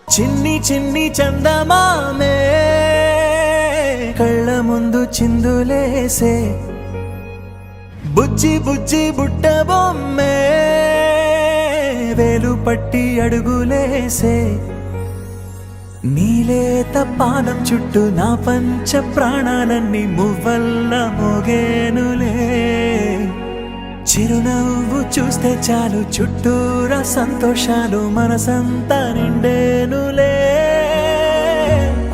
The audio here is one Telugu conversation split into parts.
చిన్ని చిన్ని చందమామే కళ్ళ ముందు చిందులేసే బుజ్జి బుజ్జి బుట్ట బొమ్మే వేలు పట్టి అడుగులేసే నీలేత పాదం చుట్టూ నా పంచ ప్రాణాలన్నీ మువ్వల్ల మోగేనులే చిరునవ్వు చూస్తే చాలు చుట్టూరా సంతోషాలు మనసంతా నిండేనులే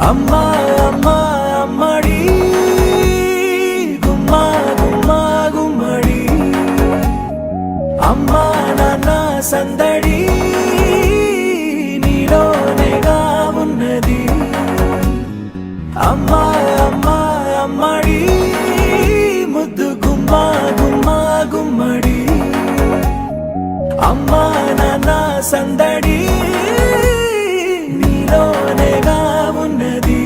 అమ్మా అమ్మా అమ్మడి గుమ్మా గుమ్మా గుమ్మడి అమ్మా నాన్న సందడి నీలోనేగా ఉన్నది అమ్మా అమ్మా అమ్మడి ముద్దు గుమ్మా గుమ్మా గుమ్మడి అమ్మా నాన్న సందడి నీలోనేగా ఉన్నది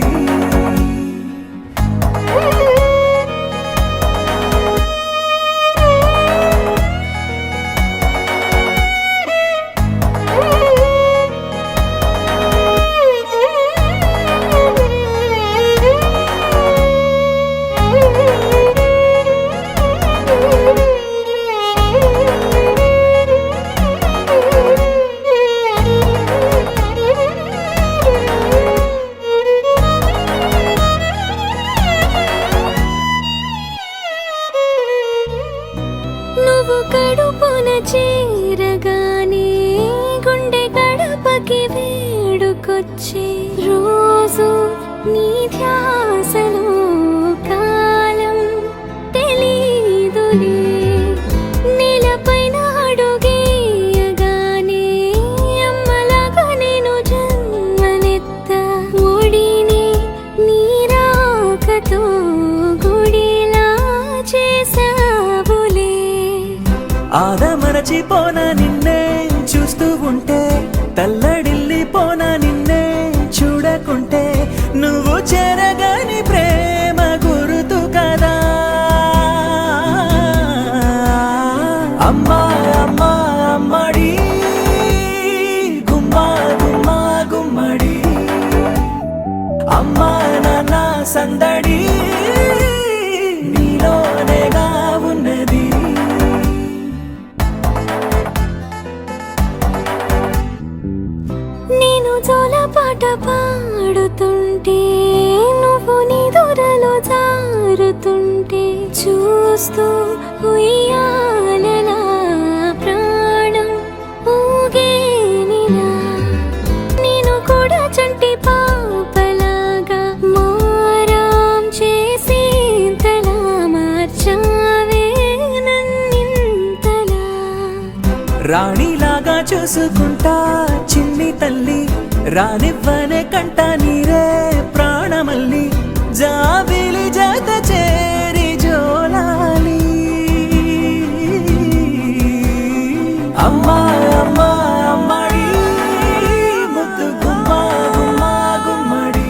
నువ్వు కడుపున చేరగానే గుండె గడపకి వేడుకొచ్చే రోజు నీ ధ్యాసలో కాలం తెలీదులే నేలపైన అడుగేయగానే అమ్మలాగా నేను జన్మనెత్త ఒడిని నీ రాకతో గుడిలా చేసావులే ఆదమరచిపోనా నిన్నే చూస్తూ ఉంటే తల్లడిల్లిపోనా నిన్నే చూడకుంటే నువ్వు చెరగని ప్రేమ గురుతు కదా అమ్మా అమ్మా అమ్మడి గుమ్మా గుమ్మా గుమ్మడి అమ్మా నాన్న సందడి నీలోనేగా ఉన్నది నేను జోలపాట పాడుతుంటే నువ్వు నీ దూరలో జారుతుంటే చూస్తూ ఉయ్యాలలా ప్రాణం ఊగేనిలా నేను కూడా చంటి పాపలాగా మారాం చేసేంతలా మార్చావే నన్నింతలా రాణిలాగా చూసుకుంటా చిన్ని తల్లి రానివ్వనే కంట నీరే ప్రాణమల్లి జాబిలి జత చేరి జోలాలి అమ్మా అమ్మా అమ్మడి ముద్దు గుమ్మా గుమ్మా గుమ్మడి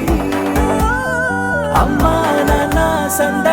అమ్మా నాన్న సంద